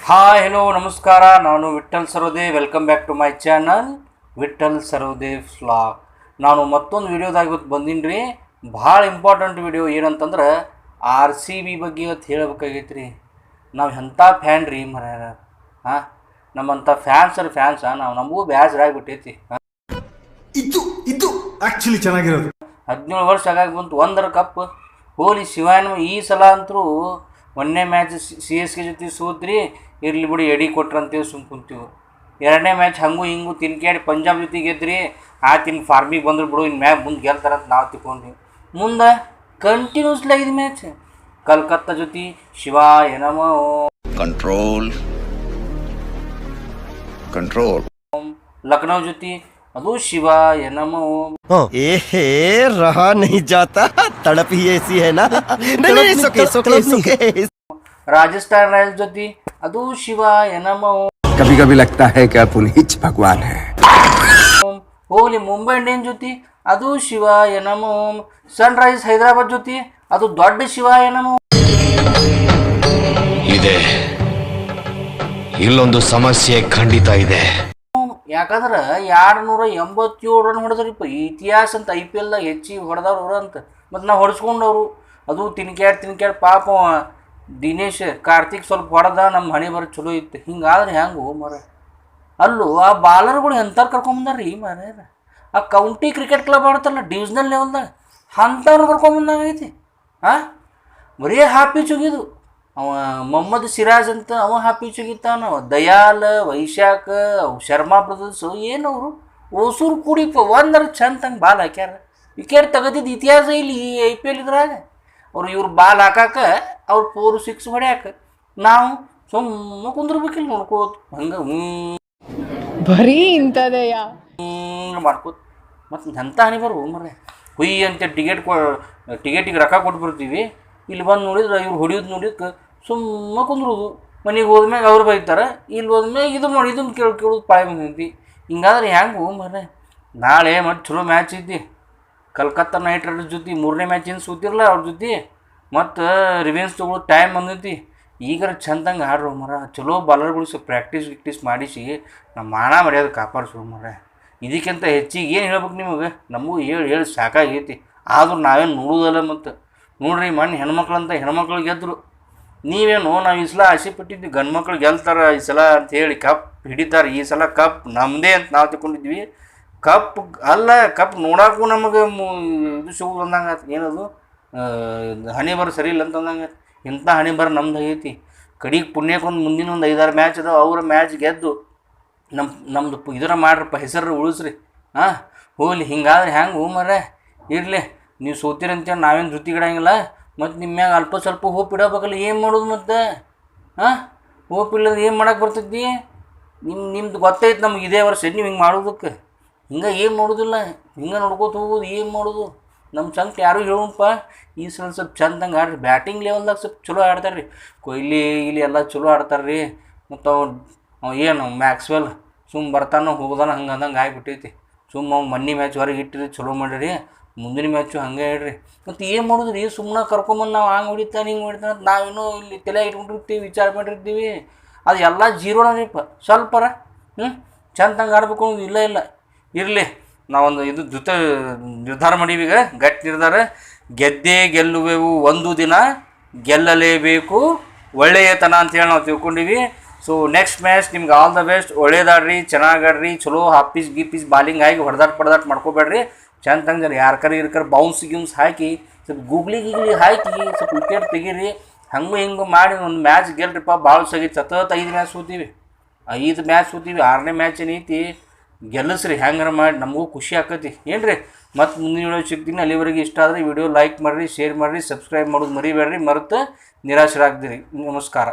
Hi hello ನಮಸ್ಕಾರ. ನಾನು Vitthal Sarode. Welcome back to my channel Vitthal Sarode vlog. ನಾನು ಮತ್ತೊಂದು ವಿಡಿಯೋದಾಗ ಇವತ್ತು ಬಂದೀನಿ ರೀ. ಭಾಳ ಇಂಪಾರ್ಟೆಂಟ್ ವಿಡಿಯೋ ಏನಂತಂದ್ರೆ RCB ಬಗ್ಗೆ ಇವತ್ತು ಹೇಳಬೇಕಾಗೈತೆ ರೀ. ನಾವು ಎಂಥ ಫ್ಯಾನ್ ರೀ ಮರ ಹಾಂ, ನಮ್ಮಂಥ ಫ್ಯಾನ್ಸ ನಾವು ನಮಗೂ ಬೇಸರಾಗ್ಬಿಟ್ಟೈತಿ. ಇದು ಇದು ಆ್ಯಕ್ಚುಲಿ ಚೆನ್ನಾಗಿರೋದು. 17 ವರ್ಷ ಆಗಾಗ ಬಂತು, 1 ಕಪ್. ಹೋಲಿ ಶಿವಾಯನ ಈ ಸಲ ಅಂತರೂ ಒಂದನೇ ಮ್ಯಾಚ್ CSK ಜೊತೆ ಸೋತ್ರಿ, ಇರ್ಲಿ ಬಿಡಿ ಎಡಿ ಕೊಟ್ರಂತೇಳಿ ಸುಮ್ಮ ಕುಂತೀವಿ. 2ನೇ ಮ್ಯಾಚ್ ಹಂಗೂ ಹಿಂಗೂ ತಿನ್ಕ್ಯಾಡಿ ಪಂಜಾಬ್ ಜೊತೆ ಗೆದ್ರಿ, ಇನ್ನು ಫಾರ್ಮಿಗೆ ಬಂದ್ರು ಬಿಡು, ಇನ್ನು ಮ್ಯಾಚ್ ಮುಂದೆ ಗೆಲ್ತಾರಂತ ನಾವು ತಿಳ್ಕೊಂಡ್ವಿ. ಮುಂದೆ ಕಂಟಿನ್ಯೂಸ್ಲಿ 5 ಮ್ಯಾಚ್. ಕಲ್ಕತ್ತಾ ಜೊತೆ ಶಿವಾಯ ನಮೋ, ಕಂಟ್ರೋಲ್ ಕಂಟ್ರೋಲ್. ಲಕ್ನೋ ಜೊತೆ ಅದು ಶಿವಾಯ ನಮೋ. ಏಹೇ ರಹಾ नहीं जाता, तड़प ही ऐसी है ना. नहीं सुके ರಾಜಸ್ಥಾನ್ ರಾಯಲ್ಸ್ ಜೊತೆ ಅದು ಶಿವಾಯ ನಮೋ. कभी कभी लगता है कि पुनीत भगवान है. ಹೋಗ್ಲಿ ಮುಂಬೈ ಇಂಡಿಯನ್ಸ್ ಜೊತೆ ಅದು ಶಿವಾಯ ನಮೋ. ಸನ್ ರೈಸ್ ಹೈದರಾಬಾದ್ ಜೊತೆ ಅದು ದೊಡ್ಡ ಶಿವಾಯ ನಮೋ. ಇದೆ, ಇಲ್ಲೊಂದು ಸಮಸ್ಯೆ ಖಂಡಿತ ಇದೆ. ಯಾಕಂದ್ರೆ 287 ರನ್ ಹೊಡೆದ್ರಿಪ್ಪ. ಇತಿಹಾಸ ಅಂತ IPLದಾಗ ಹೆಚ್ಚಿಗೆ ಹೊಡೆದವ್ರು ಅಂತ. ಮತ್ತು ನಾವು ಹೊಡೆಸ್ಕೊಂಡವ್ರು ಅದು ತಿನ್ಕ್ಯಾಡ್ ಪಾಪ ದಿನೇಶ್ ಕಾರ್ತಿಕ್ ಸ್ವಲ್ಪ ಹೊಡೆದ, ನಮ್ಮ ಹಣೆ ಬರೋ ಚಲೋ ಇತ್ತು. ಹಿಂಗಾದ್ರೆ ಹೆಂಗೆ ಮರ. ಅಲ್ಲೂ ಆ ಬಾಲರ್ಗಳು ಎಂಥವ್ರು ಕರ್ಕೊಂಬಂದಾರ್ರಿ ಮರ. ಆ ಕೌಂಟಿ ಕ್ರಿಕೆಟ್ ಕ್ಲಬ್ ಆಡ್ತಾರಲ್ಲ ಡಿವಿಷನಲ್ ಲೆವೆಲ್ದಾಗ, ಅಂಥವ್ರು ಕರ್ಕೊಂಬಂದಾಗೈತಿ. ಬರೀ ಹಾಪಿ ಚುಗಿದು. ಅವ ಮೊಹಮ್ಮದ್ ಸಿರಾಜ್ ಅಂತ ಅವ ಹಾಪಿ ಚುಗಿತಾನ. ದಯಾಲ್, ವೈಶಾಖ್, ಶರ್ಮಾ ಬ್ರದರ್ಸ್ ಏನವರು ಓಸೂರು ಕೂಡಿಪ್ಪ ಒಂದರ ಚಂದ ತಂಗೆ ಬಾಲ್ ಹಾಕ್ಯಾರ. ವಿಕೆಟ್ ತೆಗೆದಿದ್ದು ಇತಿಹಾಸ ಇಲ್ಲಿ IPL ಇದ್ರಾಗ. ಇವ್ರು ಬಾಲ್ ಹಾಕಾಕ, ಅವ್ರು 4-6 ಹೊಡ್ಯಾಕ, ನಾವು ಸುಮ್ಮ ಕುಂದ್ರಬೇಕಿಲ್ಲ ನೋಡ್ಕೋತ ಹಂಗೆ ಬರೀ ಇಂಥದೆಯಾ ಮಾಡ್ಕೋತ. ಮತ್ತು ಎಂಥ ಹಣಿ ಬರು ಮರೆ. ಹುಯ್ ಅಂತ ಟಿಕೆಟಿಗೆ ರೊಕ್ಕ ಕೊಟ್ಟು ಬರ್ತೀವಿ. ಇಲ್ಲಿ ಬಂದು ನೋಡಿದ್ರೆ ಇವ್ರು ಹೊಡಿಯೋದು ನೋಡಿದ್ಕೆ ಸುಮ್ಮ ಕುಂದ್ರೋದು. ಮನೆಗೆ ಹೋದ್ಮ್ಯಾಗ ಅವ್ರು ಬೈತಾರೆ, ಇಲ್ಲಿ ಹೋದ್ಮ್ಯಾಗ ಇದು ಮಾಡಿ ಇದನ್ನು ಕೇಳೋದು ಪಾಳೆ ಬಂದೈತಿ. ಹಿಂಗಾದ್ರೆ ಹೆಂಗೆ ಮರೆ. ನಾಳೆ ಮತ್ತು ಚಲೋ ಮ್ಯಾಚ್ ಐತಿ. ಕಲ್ಕತ್ತಾ ನೈಟ್ ರೈಡರ್ಸ್ ಜೊತೆ 3ನೇ ಮ್ಯಾಚಿನ ಸೂತಿರಲ್ಲ ಅವ್ರ ಜೊತೆ. ಮತ್ತು ರಿವೆನ್ಸ್ ತೊಗೊಳ್ಳೋ ಟೈಮ್ ಬಂದೈತಿ. ಈಗಾರ ಚಂದಂಗೆ ಆಡ್ರು ಮರ. ಚಲೋ ಬಾಲರ್ಗಳು ಸ್ವಲ್ಪ ಗಿಕ್ಟೀಸ್ ಮಾಡಿಸಿ ನಮ್ಮ ಮಾನ ಮರ್ಯಾದೆ ಕಾಪಾಡಿಸೋ ಮರ. ಇದಕ್ಕಿಂತ ಹೆಚ್ಚಿಗೆ ಏನು ಹೇಳ್ಬೇಕು ನಿಮಗೆ? ನಮಗೂ ಹೇಳಿ ಸಾಕಾಗೈತಿ. ಆದ್ರೂ ನಾವೇನು ನೋಡೋದಲ್ಲ. ಮತ್ತು ನೋಡ್ರಿ, ಮೊನ್ನೆ ಹೆಣ್ಮಕ್ಳು ಗೆದ್ದರು. ನೀವೇನು ನಾವು ಈ ಸಲ ಆಸೆ ಪಟ್ಟಿದ್ವಿ ಗಂಡು ಮಕ್ಳು ಗೆಲ್ತಾರೆ ಈ ಸಲ ಅಂಥೇಳಿ, ಕಪ್ ಹಿಡಿತಾರೆ ಈ ಸಲ, ಕಪ್ ನಮ್ಮದೇ ಅಂತ ನಾವು ತಿಳ್ಕೊಂಡಿದ್ವಿ. ಕಪ್ ಅಲ್ಲ, ಕಪ್ ನೋಡೋಕ್ಕೂ ನಮಗೆ ಇದು ಸಿಗೋದು ಅಂದಂಗೆ ಆಯ್ತು. ಏನದು ಹಣೆ ಬರ ಸರಿ ಇಲ್ಲ ಅಂತ ಅಂದಂಗೆ ಆಯ್ತು. ಇಂಥ ಹಣೆ ಬರ ನಮ್ದು ಆಗೈತಿ. ಕಡೆಗೆ ಪುಣ್ಯಕ್ಕೊಂದು ಮುಂದಿನ ಒಂದು 5-6 ಮ್ಯಾಚ್ ಅದಾವೆ. ಅವ್ರ ಮ್ಯಾಚ್ ಗೆದ್ದು ನಮ್ಮದು ಇದರ ಮಾಡ್ರಪ್ಪ, ಹೆಸರು ಉಳಿಸ್ರಿ. ಹೋಗ್ಲಿ. ಹಿಂಗಾದ್ರೆ ಹೆಂಗೆ ಮರ. ಇರಲಿ, ನೀವು ಸೋತಿರಂತೇಳಿ ನಾವೇನು ಧೃತಿಗಿಡಂಗಿಲ್ಲ. ಮತ್ತು ನಿಮ್ಮ ಮ್ಯಾಗ ಅಲ್ಪ ಸ್ವಲ್ಪ ಹೋಪ್ ಇಡಬೇಕಲ್ಲ. ಏನು ಮಾಡೋದು ಮತ್ತು? ಹೋಪ್ ಇಲ್ಲದ್ರೆ ಏನು ಮಾಡೋಕೆ ಬರ್ತೈತಿ? ನಿಮ್ದು ಗೊತ್ತೈತೆ ನಮ್ಗೆ ಇದೇ ವರ್ಷ ನೀವು ಹಿಂಗೆ ಮಾಡೋದಕ್ಕೆ. ಹಿಂಗೆ ಏನು ಮಾಡೋದಿಲ್ಲ, ಹಿಂಗೆ ನೋಡ್ಕೋತ ಹೋಗೋದು. ಏನು ಮಾಡೋದು? ನಮ್ಮ ಸಂಖ್ಯೆ ಯಾರು ಹೇಳಪ್ಪ. ಈ ಸಲ ಸ್ವಲ್ಪ ಚಂದಂಗೆ ಆಡ್ರಿ. ಬ್ಯಾಟಿಂಗ್ ಲೆವೆಲ್ದಾಗ ಸ್ವಲ್ಪ ಚಲೋ ಆಡ್ತಾರೆ ರೀ. ಕೊಹ್ಲಿ ಇಲ್ಲಿ ಎಲ್ಲ ಚಲೋ ಆಡ್ತಾರೆ ರೀ. ಮತ್ತು ಅವ ಏನು ಮ್ಯಾಕ್ಸ್ವೆಲ್ ಸುಮ್ಮ ಬರ್ತಾನೆ ಹೋಗ್ದಾನ, ಹಂಗೆ ಅಂದಂಗೆ ಆಗಿಬಿಟ್ಟೈತಿ. ಸುಮ್ಮ ಮೊನ್ನೆ ಮ್ಯಾಚ್ ಹೊರಗೆ ಇಟ್ಟಿರಿ, ಚಲೋ ಮಾಡಿರಿ. ಮುಂದಿನ ಮ್ಯಾಚು ಹಂಗೆ ಹೇಳ್ರಿ. ಮತ್ತು ಏನು ಮಾಡೋದು ರೀ? ಸುಮ್ಮನೆ ಕರ್ಕೊಂಬಂದು ನಾವು ಹಂಗೆ ಹೊಡಿತಾನೆ ಹಿಂಗೆ ಹೊಡಿತಾನೆ ಅಂತ ನಾವೇನೋ ಇಲ್ಲಿ ತಲೆ ಇಟ್ಕೊಂಡಿರ್ತೀವಿ, ವಿಚಾರ ಮಾಡಿರ್ತೀವಿ. ಅದು ಎಲ್ಲ ಜೀರೋನ ರೀಪ್ಪ. ಸ್ವಲ್ಪರ ಚಂದಂಗೆ ಆಡ್ಬೇಕು ಅನ್ನೋದು ಇಲ್ಲ. ಇರಲಿ, ನಾವೊಂದು ಇದು ನಿರ್ಧಾರ ಮಾಡೀವೀಗ, ಗಟ್ಟಿ ನಿರ್ಧಾರ. ಗೆದ್ದೇ ಗೆಲ್ಲುವೆವು ಒಂದು ದಿನ, ಗೆಲ್ಲಲೇಬೇಕು ಒಳ್ಳೆಯತನ ಅಂತೇಳಿ ನಾವು ತಿಳ್ಕೊಂಡಿವಿ. ಸೊ ನೆಕ್ಸ್ಟ್ ಮ್ಯಾಚ್ ನಿಮ್ಗೆ ಆಲ್ ದ ಬೆಸ್ಟ್. ಒಳ್ಳೇದಾಡ್ರಿ, ಚೆನ್ನಾಗಾಡ್ರಿ, ಚಲೋ ಹಾಪೀಸ್ ಬಾಲಿಂಗ್ ಆಗಿ ಹೊಡೆದಾಟ್ ಮಾಡ್ಕೋಬೇಡ್ರಿ. ಚಂದಂಗೆ ಯಾರ್ಕರ ಬೌನ್ಸ್ ಹಾಕಿ ಸ್ವಲ್ಪ ಗೂಗ್ಲಿ ಹಾಕಿ ಸ್ವಲ್ಪ ವಿಕೆಟ್ ತೆಗೀರಿ. ಹಿಂಗೆ ಮಾಡಿ ಒಂದು ಮ್ಯಾಚ್ ಗೆಲ್ರಿಪ್ಪ. ಭಾಳ ಸಗೈತಿ. ಸತತ 5 ಮ್ಯಾಚ್ ಸೋತೀವಿ. 6ನೇ ಮ್ಯಾಚ್ ಏನೈತಿ ಗೆಲ್ಲಿಸ್ರಿ. ಹೆಂಗಾರ ಮಾಡಿ ನಮಗೂ ಖುಷಿ ಆಕತಿ. ಏನು ರೀ? ಮತ್ತು ಮುಂದಿನ ವಿಡಿಯೋ ಸಿಗ್ತೀನಿ. ಅಲ್ಲಿವರೆಗೆ ಇಷ್ಟ ಆದರೆ ವಿಡಿಯೋ ಲೈಕ್ ಮಾಡಿರಿ, ಶೇರ್ ಮಾಡಿರಿ, ಸಬ್ಸ್ಕ್ರೈಬ್ ಮಾಡೋದು ಮರಿಬೇಡ್ರಿ. ಮರೆತು ನಿರಾಶರಾಗ್ದಿರಿ. ನಮಸ್ಕಾರ.